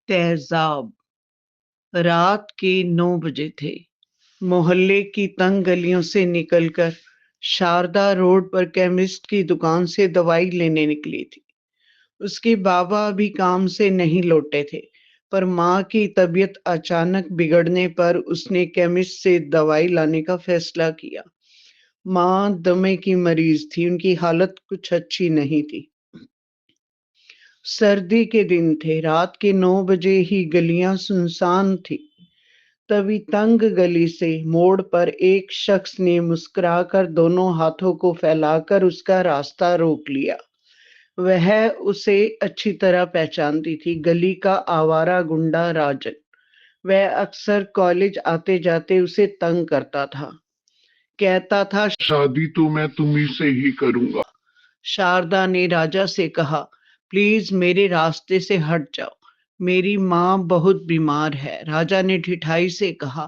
तेजाब। रात के 9 बजे थे। मोहल्ले की तंग गलियों से निकलकर शारदा रोड पर केमिस्ट की दुकान से दवाई लेने निकली थी। उसके बाबा अभी काम से नहीं लौटे थे, पर माँ की तबीयत अचानक बिगड़ने पर उसने केमिस्ट से दवाई लाने का फैसला किया। माँ दमे की मरीज थी, उनकी हालत कुछ अच्छी नहीं थी। सर्दी के दिन थे, रात के 9 बजे ही गलियां सुनसान थी। तभी तंग गली से मोड़ पर एक शख्स ने मुस्कुराकर दोनों हाथों को फैलाकर उसका रास्ता रोक लिया। वह उसे अच्छी तरह पहचानती थी, गली का आवारा गुंडा राजन। वह अक्सर कॉलेज आते जाते उसे तंग करता था, कहता था शादी तो मैं तुम्ही से ही करूंगा। शारदा ने राजा से कहा, प्लीज मेरे रास्ते से हट जाओ, मेरी माँ बहुत बीमार है। राजा ने ठिठाई से कहा,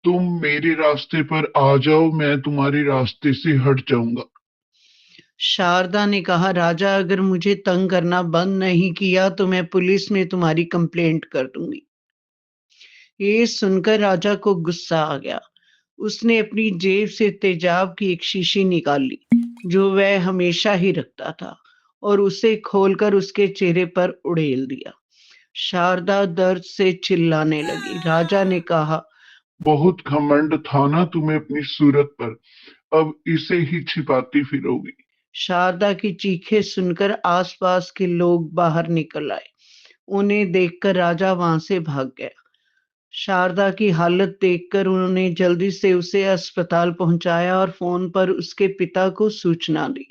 तुम मेरे रास्ते पर आ जाओ, मैं तुम्हारे रास्ते से हट जाऊंगा। शारदा ने कहा, राजा अगर मुझे तंग करना बंद नहीं किया तो मैं पुलिस में तुम्हारी कंप्लेंट कर दूंगी। ये सुनकर राजा को गुस्सा आ गया। उसने अपनी जेब से तेजाब की एक शीशी निकाली, जो वह हमेशा ही रखता था, और उसे खोलकर उसके चेहरे पर उड़ेल दिया। शारदा दर्द से चिल्लाने लगी। राजा ने कहा, बहुत घमंड था ना तुम्हें अपनी सूरत पर, अब इसे ही छिपाती फिरोगी। शारदा की चीखें सुनकर आसपास के लोग बाहर निकल आए। उन्हें देखकर राजा वहां से भाग गया। शारदा की हालत देखकर उन्होंने जल्दी से उसे अस्पताल पहुंचाया और फोन पर उसके पिता को सूचना दी।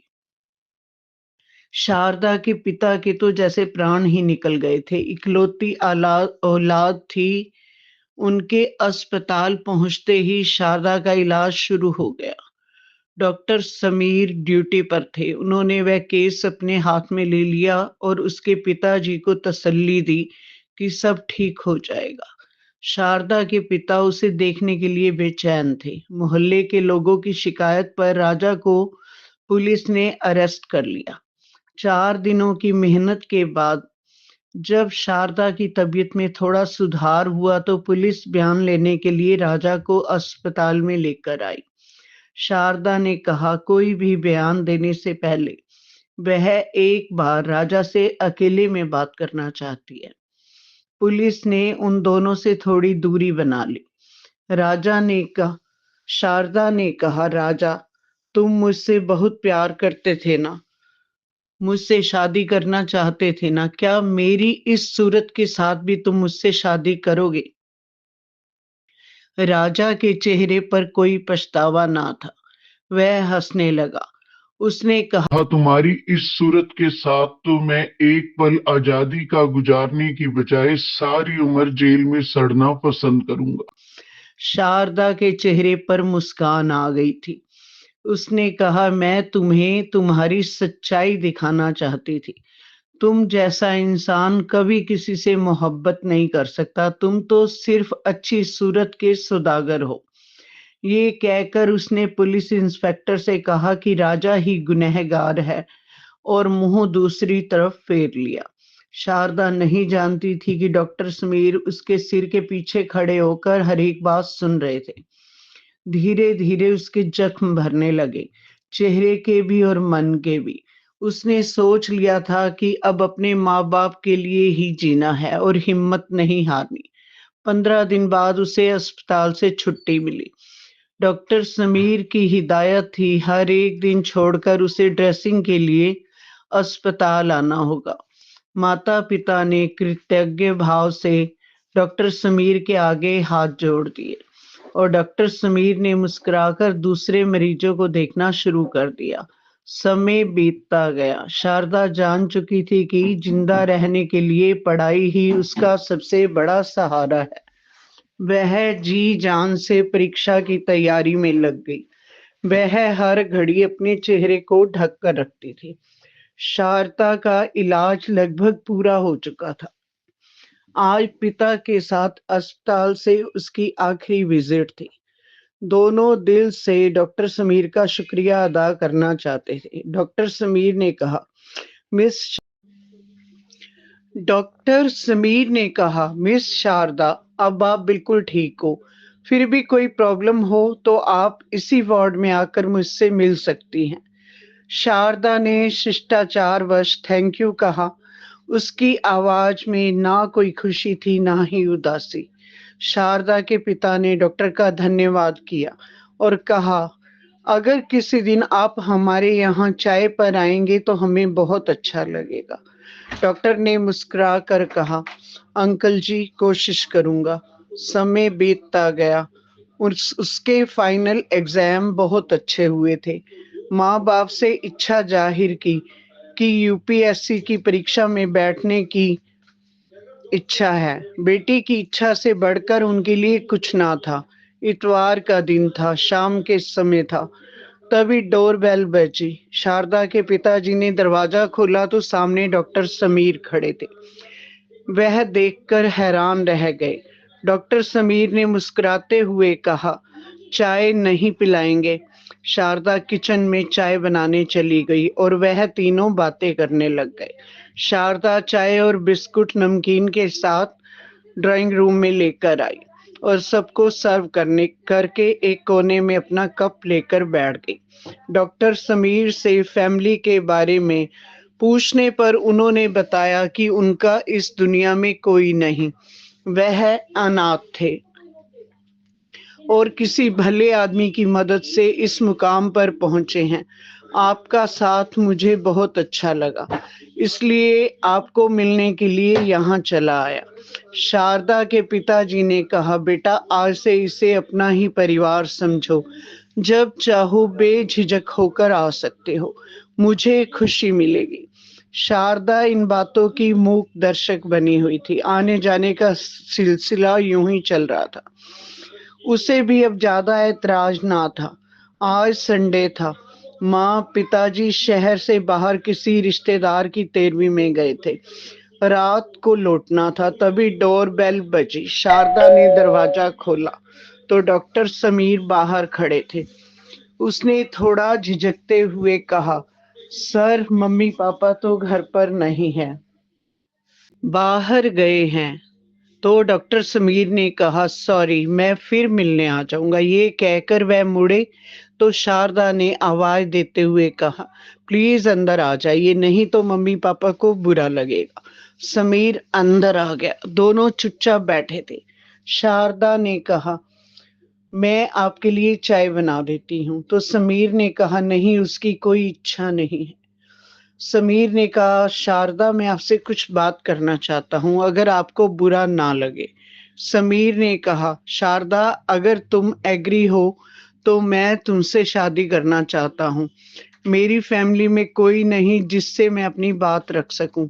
शारदा के पिता के तो जैसे प्राण ही निकल गए थे, इकलौती औलाद थी। उनके अस्पताल पहुंचते ही शारदा का इलाज शुरू हो गया। डॉक्टर समीर ड्यूटी पर थे। उन्होंने वह केस अपने हाथ में ले लिया और उसके पिताजी को तसल्ली दी कि सब ठीक हो जाएगा। शारदा के पिता उसे देखने के लिए बेचैन थे। मोहल्ले के लोगों की शिकायत पर राजा को पुलिस ने अरेस्ट कर लिया। 4 दिनों की मेहनत के बाद जब शारदा की तबीयत में थोड़ा सुधार हुआ तो पुलिस बयान लेने के लिए राजा को अस्पताल में लेकर आई। शारदा ने कहा, कोई भी बयान देने से पहले वह एक बार राजा से अकेले में बात करना चाहती है। पुलिस ने उन दोनों से थोड़ी दूरी बना ली। राजा ने कहा शारदा ने कहा, राजा, तुम मुझसे बहुत प्यार करते थे ना, मुझसे शादी करना चाहते थे ना, क्या मेरी इस सूरत के साथ भी तुम मुझसे शादी करोगे? राजा के चेहरे पर कोई पछतावा ना था। वह हंसने लगा। उसने कहा, हाँ, तुम्हारी इस सूरत के साथ तो मैं एक पल आजादी का गुजारने की बजाय सारी उम्र जेल में सड़ना पसंद करूंगा। शारदा के चेहरे पर मुस्कान आ गई थी। उसने कहा, मैं तुम्हें तुम्हारी सच्चाई दिखाना चाहती थी। तुम जैसा इंसान कभी किसी से मोहब्बत नहीं कर सकता, तुम तो सिर्फ अच्छी सूरत के सौदागर हो। ये कहकर उसने पुलिस इंस्पेक्टर से कहा कि राजा ही गुनहगार है, और मुंह दूसरी तरफ फेर लिया। शारदा नहीं जानती थी कि डॉक्टर समीर उसके सिर के पीछे खड़े होकर हर एक बात सुन रहे थे। धीरे धीरे उसके जख्म भरने लगे, चेहरे के भी और मन के भी। उसने सोच लिया था कि अब अपने माँ बाप के लिए ही जीना है और हिम्मत नहीं हारनी। 15 दिन बाद उसे अस्पताल से छुट्टी मिली। डॉक्टर समीर की हिदायत थी, हर एक दिन छोड़कर उसे ड्रेसिंग के लिए अस्पताल आना होगा। माता पिता ने कृतज्ञ भाव से डॉक्टर समीर के आगे हाथ जोड़ दिए और डॉक्टर समीर ने मुस्कुराकर दूसरे मरीजों को देखना शुरू कर दिया। समय बीतता गया। शारदा जान चुकी थी कि जिंदा रहने के लिए पढ़ाई ही उसका सबसे बड़ा सहारा है। वह जी जान से परीक्षा की तैयारी में लग गई। वह हर घड़ी अपने चेहरे को ढक कर रखती थी। शारदा का इलाज लगभग पूरा हो चुका था। आज पिता के साथ अस्पताल से उसकी आखिरी विजिट थी। दोनों दिल से डॉक्टर समीर का शुक्रिया अदा करना चाहते थे। डॉक्टर समीर ने कहा, मिस डॉक्टर समीर ने कहा, मिस शारदा, अब आप बिल्कुल ठीक हो। फिर भी कोई प्रॉब्लम हो तो आप इसी वार्ड में आकर मुझसे मिल सकती हैं। शारदा ने शिष्टाचारवश थैंक यू कहा। उसकी आवाज में ना कोई खुशी थी ना ही उदासी। शारदा के पिता ने डॉक्टर का धन्यवाद किया और कहा, अगर किसी दिन आप हमारे यहाँ चाय पर आएंगे तो हमें बहुत अच्छा लगेगा। डॉक्टर ने मुस्कुरा कर कहा, अंकल जी, कोशिश करूंगा। समय बीतता गया। उसके फाइनल एग्जाम बहुत अच्छे हुए थे। माँ बाप से इच्छा जाहिर की कि यूपीएससी की परीक्षा में बैठने की इच्छा है। बेटी की इच्छा से बढ़कर उनके लिए कुछ ना था। इतवार का दिन था, शाम के समय था। तभी डोरबेल बजी। शारदा के पिताजी ने दरवाजा खोला तो सामने डॉक्टर समीर खड़े थे। वह देखकर हैरान रह गए। डॉक्टर समीर ने मुस्कुराते हुए कहा, चाय नहीं पिलाएंगे। शारदा किचन में चाय बनाने चली गई और वह तीनों बातें करने लग गए। शारदा चाय और बिस्कुट नमकीन के साथ ड्राइंग रूम में लेकर आई और सबको सर्व करने करके एक कोने में अपना कप लेकर बैठ गई। डॉक्टर समीर से फैमिली के बारे में पूछने पर उन्होंने बताया कि उनका इस दुनिया में कोई नहीं, वह अनाथ थे और किसी भले आदमी की मदद से इस मुकाम पर पहुंचे हैं। आपका साथ मुझे बहुत अच्छा लगा, इसलिए आपको मिलने के लिए यहाँ चला आया। शारदा के पिताजी ने कहा, बेटा, आज से इसे अपना ही परिवार समझो। जब चाहो बेझिझक होकर आ सकते हो, मुझे खुशी मिलेगी। शारदा इन बातों की मूक दर्शक बनी हुई थी। आने जाने का सिलसिला यूं ही चल रहा था। उसे भी अब ज्यादा ऐतराज ना था। आज संडे था। माँ पिताजी शहर से बाहर किसी रिश्तेदार की तेरवी में गए थे। रात को लौटना था। तभी डोर बेल बजी। शारदा ने दरवाजा खोला तो डॉक्टर समीर बाहर खड़े थे। उसने थोड़ा झिझकते हुए कहा, सर, मम्मी पापा तो घर पर नहीं है, बाहर गए हैं। तो डॉक्टर समीर ने कहा, सॉरी, मैं फिर मिलने आ जाऊंगा। ये कहकर वह मुड़े तो शारदा ने आवाज देते हुए कहा, प्लीज अंदर आ जाइए, नहीं तो मम्मी पापा को बुरा लगेगा। समीर अंदर आ गया। दोनों चुपचाप बैठे थे। शारदा ने कहा, मैं आपके लिए चाय बना देती हूँ। तो समीर ने कहा, नहीं, उसकी कोई इच्छा नहीं है। समीर ने कहा, शारदा, मैं आपसे कुछ बात करना चाहता हूं, अगर आपको बुरा ना लगे। समीर ने कहा, शारदा, अगर तुम एग्री हो तो मैं तुमसे शादी करना चाहता हूं। मेरी फैमिली में कोई नहीं जिससे मैं अपनी बात रख सकूं।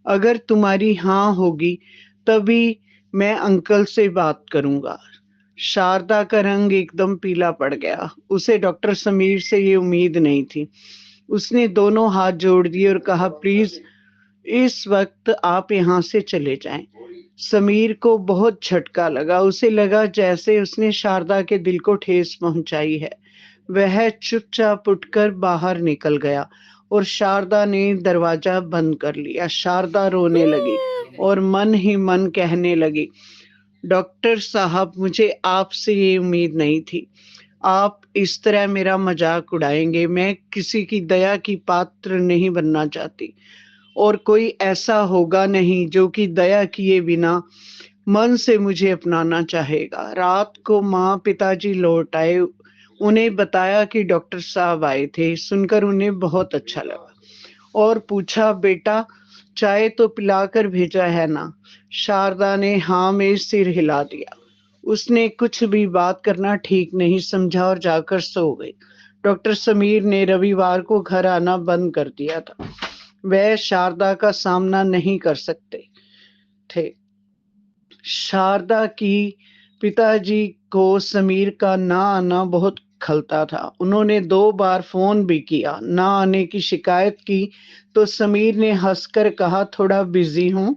अगर तुम्हारी हाँ होगी तभी मैं अंकल से बात करूंगा। शारदा का रंग एकदम पीला पड़ गया। उसे डॉक्टर समीर से ये उम्मीद नहीं थी। उसने दोनों हाथ जोड़ दिए और कहा, प्लीज इस वक्त आप यहाँ से चले जाएं। समीर को बहुत झटका लगा। उसे लगा जैसे उसने शारदा के दिल को ठेस पहुंचाई है। वह चुपचाप उठकर बाहर निकल गया और शारदा ने दरवाजा बंद कर लिया। शारदा रोने लगी और मन ही मन कहने लगी, डॉक्टर साहब, मुझे आपसे ये उम्मीद नहीं थी। आप इस तरह मेरा मजाक उड़ाएंगे। मैं किसी की दया की पात्र नहीं बनना चाहती और कोई ऐसा होगा नहीं जो कि दया किए बिना मन से मुझे अपनाना चाहेगा। रात को माँ पिताजी लौट आए। उन्हें बताया कि डॉक्टर साहब आए थे। सुनकर उन्हें बहुत अच्छा लगा और पूछा, बेटा, चाय तो पिलाकर भेजा है ना? शारदा ने हाँ में सिर हिला दिया। उसने कुछ भी बात करना ठीक नहीं समझा और जाकर सो गई। डॉक्टर समीर ने रविवार को घर आना बंद कर दिया था। वह शारदा का सामना नहीं कर सकते थे। शारदा की पिताजी को समीर का ना आना बहुत खलता था। उन्होंने 2 बार फोन भी किया, ना आने की शिकायत की तो समीर ने हंसकर कहा, थोड़ा बिजी हूँ,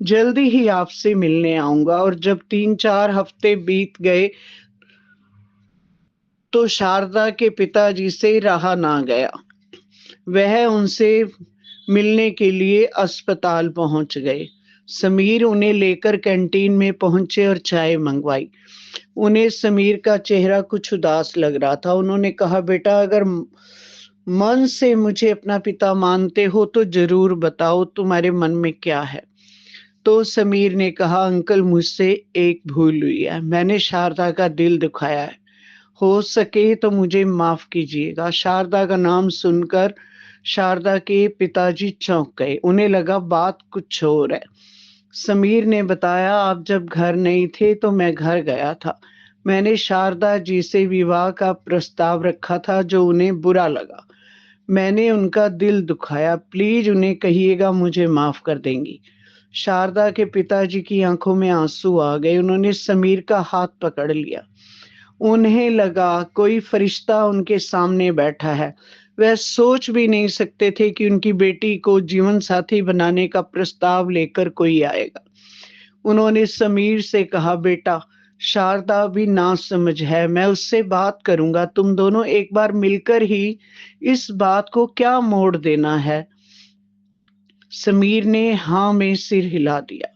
जल्दी ही आपसे मिलने आऊंगा। और जब 3-4 हफ्ते बीत गए तो शारदा के पिताजी से रहा ना गया। वह उनसे मिलने के लिए अस्पताल पहुंच गए। समीर उन्हें लेकर कैंटीन में पहुंचे और चाय मंगवाई। उन्हें समीर का चेहरा कुछ उदास लग रहा था। उन्होंने कहा, बेटा, अगर मन से मुझे अपना पिता मानते हो तो जरूर बताओ तुम्हारे मन में क्या है। तो समीर ने कहा, अंकल, मुझसे एक भूल हुई है। मैंने शारदा का दिल दुखाया है। हो सके तो मुझे माफ कीजिएगा। शारदा का नाम सुनकर शारदा के पिताजी चौंक गए। उन्हें लगा बात कुछ और है। समीर ने बताया, आप जब घर नहीं थे तो मैं घर गया था। मैंने शारदा जी से विवाह का प्रस्ताव रखा था जो उन्हें बुरा लगा। मैंने उनका दिल दुखाया। प्लीज उन्हें कहिएगा मुझे माफ कर देंगी। शारदा के पिताजी की आंखों में आंसू आ गए। उन्होंने समीर का हाथ पकड़ लिया। उन्हें लगा कोई फरिश्ता उनके सामने बैठा है। वह सोच भी नहीं सकते थे कि उनकी बेटी को जीवन साथी बनाने का प्रस्ताव लेकर कोई आएगा। उन्होंने समीर से कहा, बेटा, शारदा भी नासमझ है। मैं उससे बात करूंगा। तुम दोनों एक बार मिलकर ही इस बात को क्या मोड़ देना है। समीर ने हाँ में सिर हिला दिया।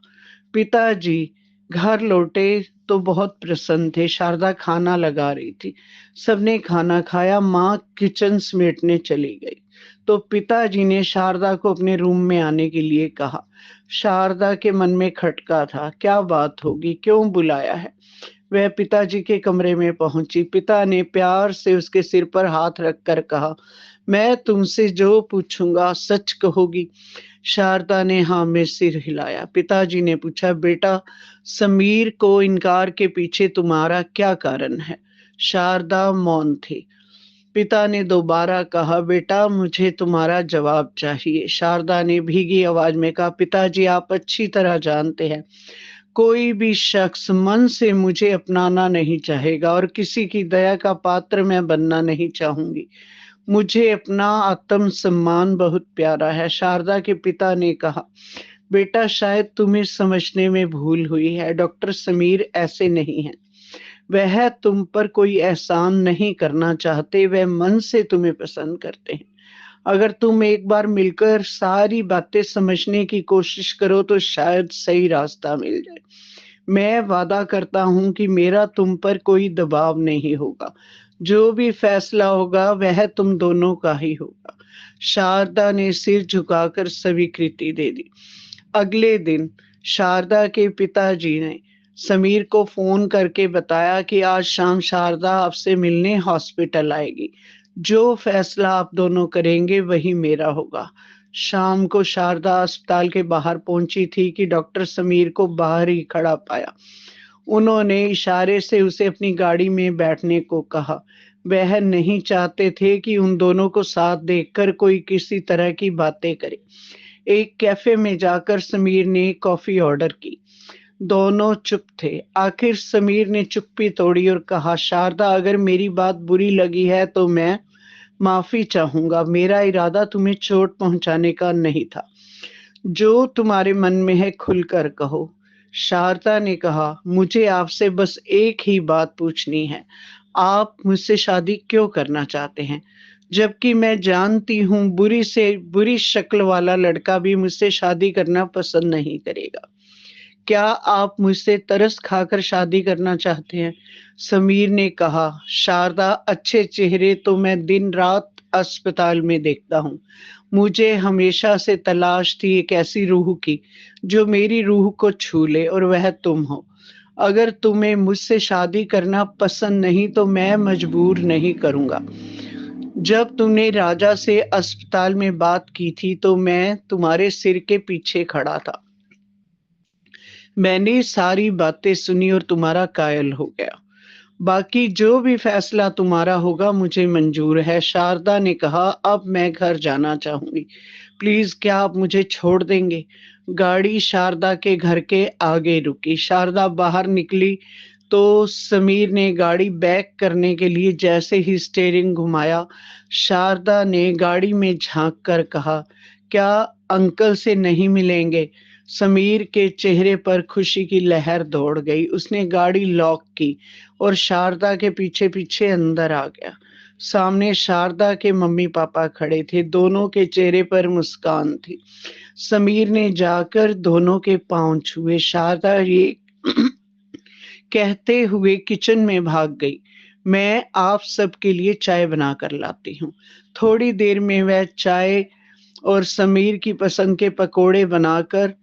पिताजी घर लौटे तो बहुत प्रसन्न थे। शारदा खाना लगा रही थी। सबने खाना खाया। माँ किचन समेटने चली गई तो पिताजी ने शारदा को अपने रूम में आने के लिए कहा। शारदा के मन में खटका था, क्या बात होगी, क्यों बुलाया है। वह पिताजी के कमरे में पहुंची। पिता ने प्यार से उसके सिर पर हाथ रखकर कहा, मैं तुमसे जो पूछूंगा सच कहोगी। शारदा ने हाँ में सिर हिलाया। पिताजी ने पूछा, बेटा, समीर को इनकार के पीछे तुम्हारा क्या कारण है। शारदा मौन थी। पिता ने दोबारा कहा, बेटा, मुझे तुम्हारा जवाब चाहिए। शारदा ने भीगी आवाज में कहा, पिताजी, आप अच्छी तरह जानते हैं कोई भी शख्स मन से मुझे अपनाना नहीं चाहेगा और किसी की दया का पात्र मैं बनना नहीं चाहूंगी। मुझे अपना आत्म सम्मान बहुत प्यारा है। शारदा के पिता ने कहा, बेटा, शायद तुम्हें समझने में भूल हुई है। डॉक्टर समीर ऐसे नहीं हैं। वह तुम पर कोई एहसान नहीं करना चाहते। वह मन से तुम्हें पसंद करते हैं। अगर तुम एक बार मिलकर सारी बातें समझने की कोशिश करो तो शायद सही रास्ता मिल जाए। मैं वादा करता हूं कि मेरा तुम पर कोई दबाव नहीं होगा। जो भी फैसला होगा वह तुम दोनों का ही होगा। शारदा ने सिर झुकाकर स्वीकृति दे दी। अगले दिन शारदा के पिताजी ने समीर को फोन करके बताया कि आज शाम शारदा आपसे मिलने हॉस्पिटल आएगी। जो फैसला आप दोनों करेंगे वही मेरा होगा। शाम को शारदा अस्पताल के बाहर पहुंची थी कि डॉक्टर समीर को बाहर ही खड़ा पाया। उन्होंने इशारे से उसे अपनी गाड़ी में बैठने को कहा। वह नहीं चाहते थे कि उन दोनों को साथ देखकर कोई किसी तरह की बातें करे। एक कैफे में जाकर समीर ने कॉफी ऑर्डर की। दोनों चुप थे। आखिर समीर ने चुप्पी तोड़ी और कहा, शारदा, अगर मेरी बात बुरी लगी है तो मैं माफी चाहूंगा। मेरा इरादा तुम्हें चोट पहुंचाने का नहीं था। जो तुम्हारे मन में है खुलकर कहो। शारदा ने कहा, मुझे आपसे बस एक ही बात पूछनी है। आप मुझसे शादी क्यों करना चाहते हैं, जबकि मैं जानती हूं बुरी से बुरी शक्ल वाला लड़का भी मुझसे शादी करना पसंद नहीं करेगा। क्या आप मुझसे तरस खाकर शादी करना चाहते हैं। समीर ने कहा, शारदा, अच्छे चेहरे तो मैं दिन रात अस्पताल में देखता हूँ। मुझे हमेशा से तलाश थी एक ऐसी रूह की जो मेरी रूह को छू ले, और वह तुम हो। अगर तुम्हें मुझसे शादी करना पसंद नहीं तो मैं मजबूर नहीं करूंगा। जब तुमने राजा से अस्पताल में बात की थी तो मैं तुम्हारे सिर के पीछे खड़ा था। मैंने सारी बातें सुनी और तुम्हारा कायल हो गया। बाकी जो भी फैसला तुम्हारा होगा मुझे मंजूर है। शारदा ने कहा, अब मैं घर जाना चाहूंगी। प्लीज क्या आप मुझे छोड़ देंगे। गाड़ी शारदा के घर के आगे रुकी। शारदा बाहर निकली तो समीर ने गाड़ी बैक करने के लिए जैसे ही स्टीयरिंग घुमाया, शारदा ने गाड़ी में झांक कर कहा, क्या अंकल से नहीं मिलेंगे। समीर के चेहरे पर खुशी की लहर दौड़ गई। उसने गाड़ी लॉक की और शारदा के पीछे पीछे अंदर आ गया। सामने शारदा के मम्मी पापा खड़े थे, दोनों के चेहरे पर मुस्कान थी। समीर ने जाकर दोनों के पांव छुए। शारदा ये कहते हुए किचन में भाग गई। मैं आप सबके लिए चाय बना कर लाती हूँ। थोड़ी देर में वह चाय और समीर की पसंद के पकोड़े बनाकर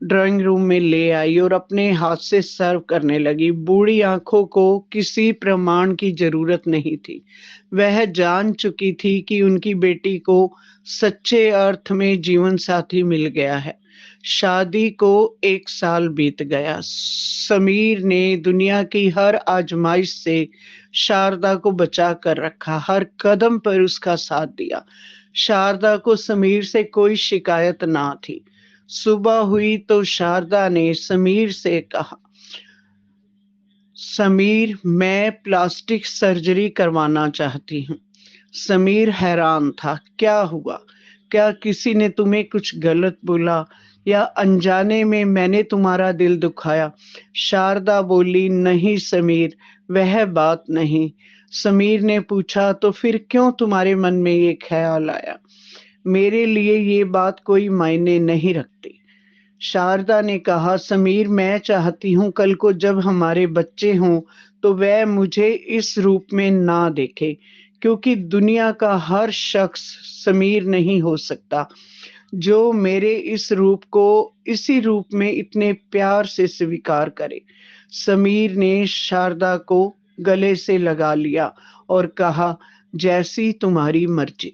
ड्राइंग रूम में ले आई और अपने हाथ से सर्व करने लगी। बूढ़ी आंखों को किसी प्रमाण की जरूरत नहीं थी। वह जान चुकी थी कि उनकी बेटी को सच्चे अर्थ में जीवन साथी मिल गया है। शादी को 1 साल बीत गया। समीर ने दुनिया की हर आजमाइश से शारदा को बचा कर रखा, हर कदम पर उसका साथ दिया। शारदा को समीर से कोई शिकायत ना थी। सुबह हुई तो शारदा ने समीर से कहा, समीर, मैं प्लास्टिक सर्जरी करवाना चाहती हूँ। समीर हैरान था। क्या हुआ? क्या किसी ने तुम्हें कुछ गलत बोला या अनजाने में मैंने तुम्हारा दिल दुखाया? शारदा बोली, नहीं समीर, वह बात नहीं। समीर ने पूछा, तो फिर क्यों तुम्हारे मन में ये ख्याल आया? मेरे लिए ये बात कोई मायने नहीं रखती। शारदा ने कहा, समीर, मैं चाहती हूँ कल को जब हमारे बच्चे हों तो वह मुझे इस रूप में ना देखे, क्योंकि दुनिया का हर शख्स समीर नहीं हो सकता जो मेरे इस रूप को इसी रूप में इतने प्यार से स्वीकार करे। समीर ने शारदा को गले से लगा लिया और कहा, जैसी तुम्हारी मर्जी।